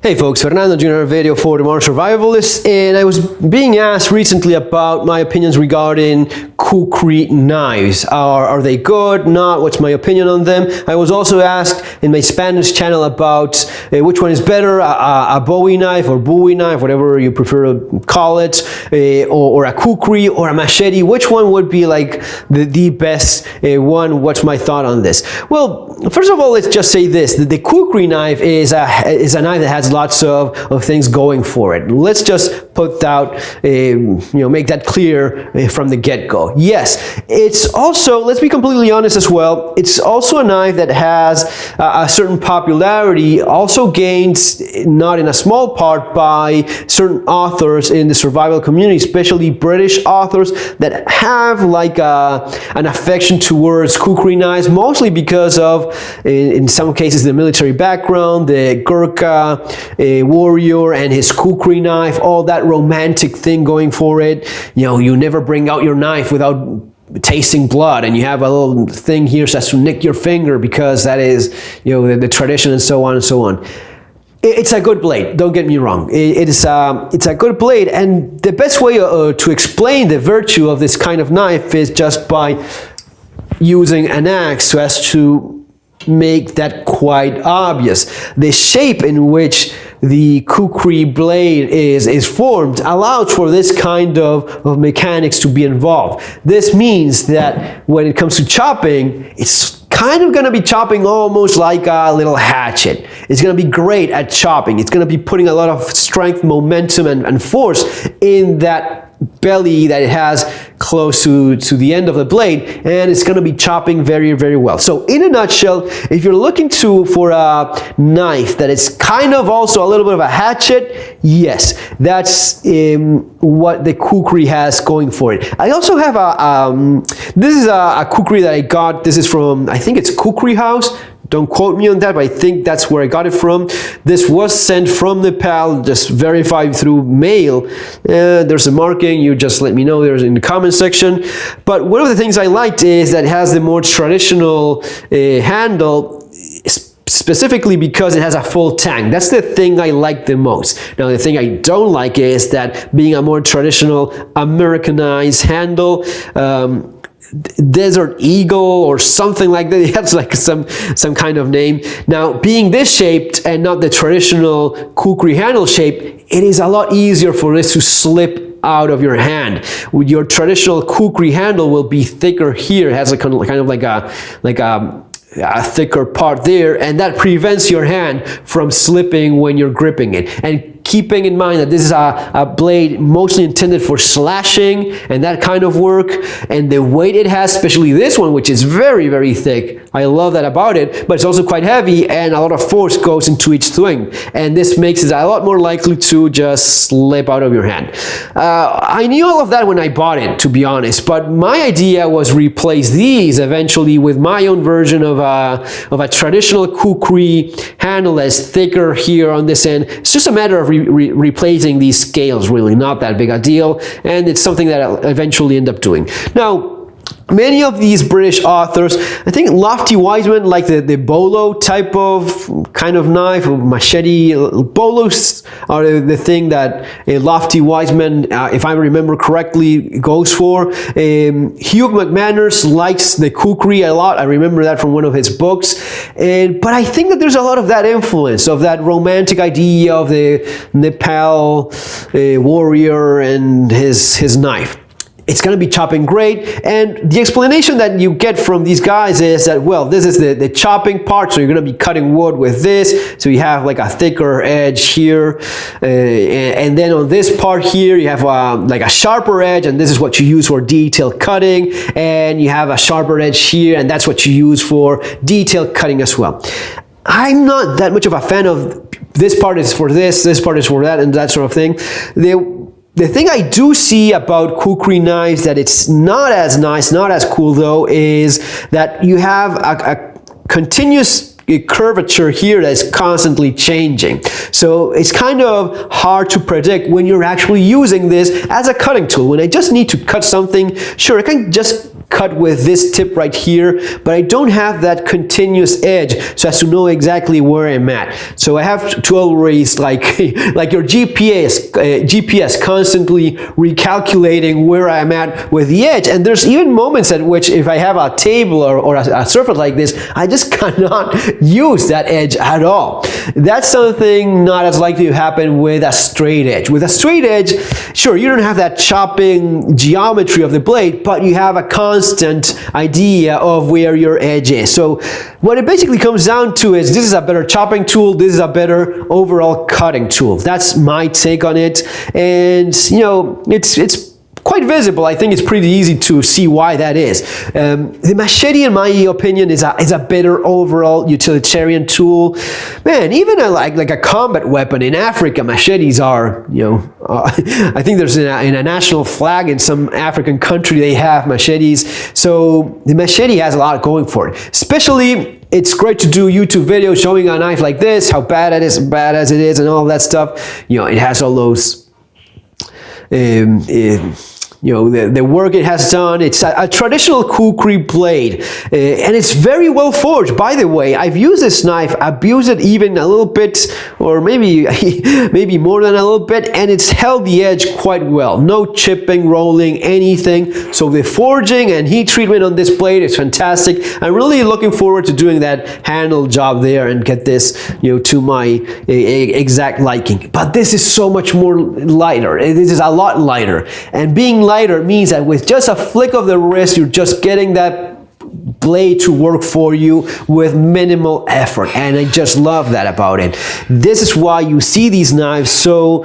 Hey folks, Fernando doing another video for the Modern Survivalist, and I was being asked recently about my opinions regarding Kukri knives. Are they good? Not? What's my opinion on them? I was also asked in my Spanish channel about which one is better, a Bowie knife or Bowie knife, whatever you prefer to call it, or a Kukri or a Machete. Which one would be like the best one? What's my thought on this? Well, first of all, let's just say this. The Kukri knife is a knife that has lots of things going for it. Let's just put that, make that clear from the get-go. Yes, it's also, let's be completely honest as well, it's also a knife that has a certain popularity, also gains, not in a small part, by certain authors in the survival community, especially British authors that have like an affection towards Kukri knives, mostly because of, in some cases, the military background, the Gurkha warrior and his Kukri knife, all that romantic thing going for it. You never bring out your knife without tasting blood, and you have a little thing here that says to nick your finger because that is, the tradition, and so on and so on. It's a good blade, don't get me wrong. It's a good blade, and the best way to explain the virtue of this kind of knife is just by using an axe so as to make that quite obvious. The shape in which the Kukri blade is formed allows for this kind of mechanics to be involved. This means that when it comes to chopping, it's kind of going to be chopping almost like a little hatchet. It's going to be great at chopping. It's going to be putting a lot of strength, momentum, and force in that belly that it has close to the end of the blade, and it's going to be chopping very, very well. So in a nutshell, if you're looking for a knife that is kind of also a little bit of a hatchet, yes, that's what the Kukri has going for it. I also have this is a Kukri that I got. This is from, I think it's Kukri House. Don't quote me on that, but I think that's where I got it from. This was sent from Nepal, just verified through mail. There's a marking, you just let me know, there's in the comment section. But one of the things I liked is that it has the more traditional handle, specifically because it has a full tang. That's the thing I like the most. Now, the thing I don't like is that being a more traditional Americanized handle, Desert Eagle or something like that. It has like some kind of name. Now, being this shaped and not the traditional Kukri handle shape, it is a lot easier for this to slip out of your hand. With your traditional Kukri handle will be thicker here. It has a kind of like a thicker part there, and that prevents your hand from slipping when you're gripping it. And keeping in mind that this is a blade mostly intended for slashing and that kind of work, and the weight it has, especially this one, which is very, very thick. I love that about it, but it's also quite heavy, and a lot of force goes into each swing, and this makes it a lot more likely to just slip out of your hand. I knew all of that when I bought it, to be honest, but my idea was replace these eventually with my own version of a traditional Kukri handle that's thicker here on this end. It's just a matter of replacing these scales, really, not that big a deal, and it's something that I'll eventually end up doing. Now, many of these British authors, I think Lofty Wiseman, like the bolo type of kind of knife, or machete, bolos are the thing that Lofty Wiseman, if I remember correctly, goes for. Hugh McManus likes the Kukri a lot. I remember that from one of his books. But I think that there's a lot of that influence, of that romantic idea of the Nepal warrior and his knife. It's going to be chopping great, and the explanation that you get from these guys is that, well, this is the chopping part, so you're going to be cutting wood with this, so you have like a thicker edge here, and then on this part here you have like a sharper edge, and this is what you use for detail cutting, and you have a sharper edge here, and that's what you use for detail cutting as well. I'm not that much of a fan of this part is for this part is for that, and that sort of thing. The thing I do see about Kukri knives that it's not as nice, not as cool though, is that you have a continuous curvature here that's constantly changing. So it's kind of hard to predict when you're actually using this as a cutting tool. When I just need to cut something, sure, I can just cut with this tip right here, but I don't have that continuous edge so as to know exactly where I'm at. So I have to always, like your GPS constantly recalculating where I'm at with the edge. And there's even moments at which if I have a table or a surface like this, I just cannot use that edge at all. That's something not as likely to happen with a straight edge. With a straight edge, sure, you don't have that chopping geometry of the blade, but you have a constant idea of where your edge is. So what it basically comes down to is this is a better chopping tool, this is a better overall cutting tool. That's my take on it. And you know, it's quite visible. I think it's pretty easy to see why that is. The Machete, in my opinion, is a better overall utilitarian tool. Man, even like a combat weapon in Africa, machetes are, you know, I think there's in a national flag in some African country they have machetes. So the Machete has a lot going for it. Especially, it's great to do YouTube videos showing a knife like this, how bad it is, bad as it is, and all that stuff. You know, it has all those. You know, the work it has done. It's a traditional Kukri blade, and it's very well forged. By the way, I've used this knife, abused it even a little bit, or maybe more than a little bit, and it's held the edge quite well. No chipping, rolling, anything. So the forging and heat treatment on this blade is fantastic. I'm really looking forward to doing that handle job there and get this, you know, to my exact liking. But this is so much more lighter. This is a lot lighter, and being lighter means that with just a flick of the wrist, you're just getting that blade to work for you with minimal effort, and I just love that about it. This is why you see these knives so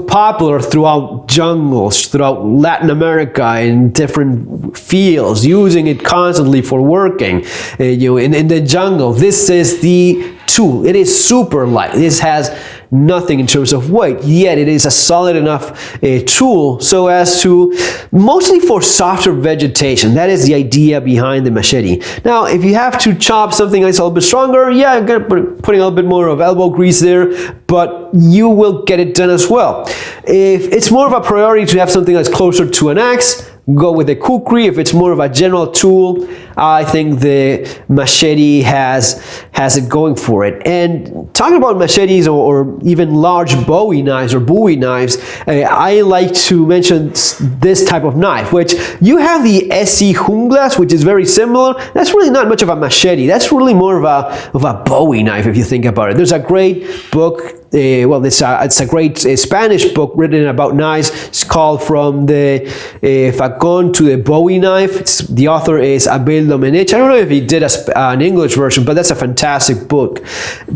popular throughout jungles, throughout Latin America, in different fields, using it constantly for working. You know, in the jungle, this is the tool. It is super light. This has nothing in terms of weight, yet it is a solid enough tool so as to, mostly for softer vegetation. That is the idea behind the Machete. Now, if you have to chop something that's a little bit stronger, yeah, I'm gonna putting a little bit more of elbow grease there, but you will get it done as well. If it's more of a priority to have something that's closer to an axe, go with the Kukri. If it's more of a general tool, I think the Machete has it going for it. And talking about machetes or even large Bowie knives or Bowie knives, I like to mention this type of knife, which you have the SE Junglas, which is very similar. That's really not much of a machete. That's really more of a Bowie knife if you think about it. There's a great book. Well, it's a great Spanish book written about knives. It's called From the Facon to the Bowie Knife. The author is Abel Domenech. I don't know if he did an English version, but that's a fantastic book.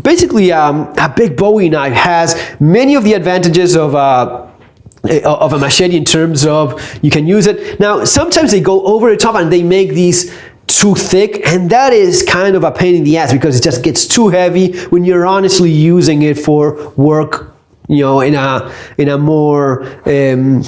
Basically, a big Bowie knife has many of the advantages of a machete in terms of you can use it. Now, sometimes they go over the top and they make these too thick, and that is kind of a pain in the ass because it just gets too heavy when you're honestly using it for work, you know, in a more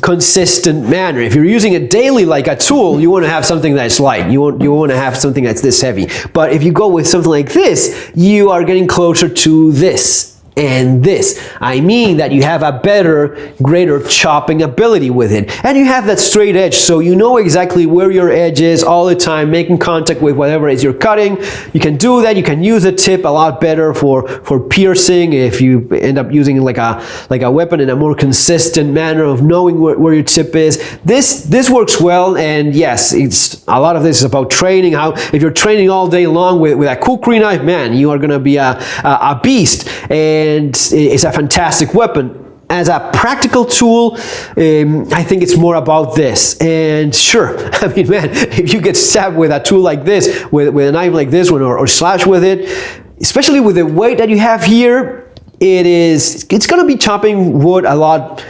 consistent manner. If you're using it daily like a tool, you want to have something that's light. You want to have something that's this heavy. But if you go with something like this, you are getting closer to this and this. I mean that you have a better, greater chopping ability with it. And you have that straight edge, so you know exactly where your edge is all the time, making contact with whatever it is you're cutting. You can do that. You can use the tip a lot better for piercing if you end up using like a weapon in a more consistent manner of knowing where your tip is. This works well, and yes, it's a lot of this is about training. How if you're training all day long with a Kukri knife, man, you are gonna be a beast. And it's a fantastic weapon. As a practical tool, I think it's more about this. And sure, I mean, man, if you get stabbed with a tool like this, with a knife like this one, or slash with it, especially with the weight that you have here, it's going to be chopping wood a lot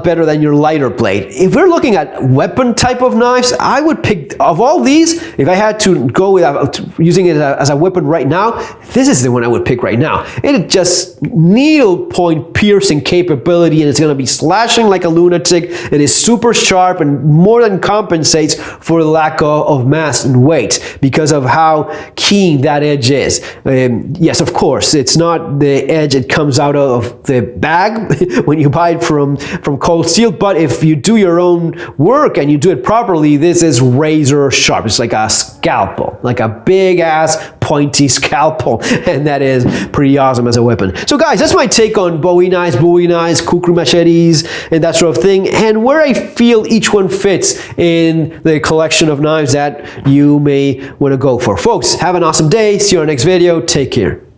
better than your lighter blade. If we're looking at weapon type of knives, I would pick, of all these, if I had to go with using it as a weapon right now, this is the one I would pick right now. It just needle point piercing capability, and it's going to be slashing like a lunatic. It is super sharp and more than compensates for the lack of mass and weight because of how keen that edge is. Yes, of course, it's not the edge it comes comes out of the bag when you buy it from cold steel. But if you do your own work and you do it properly, this is razor sharp. It's like a scalpel, like a big ass pointy scalpel, and that is pretty awesome as a weapon. So guys, that's my take on Bowie knives, Kukri machetes, and that sort of thing, and where I feel each one fits in the collection of knives that you may want to go for. Folks, have an awesome day. See you on our next video. Take care.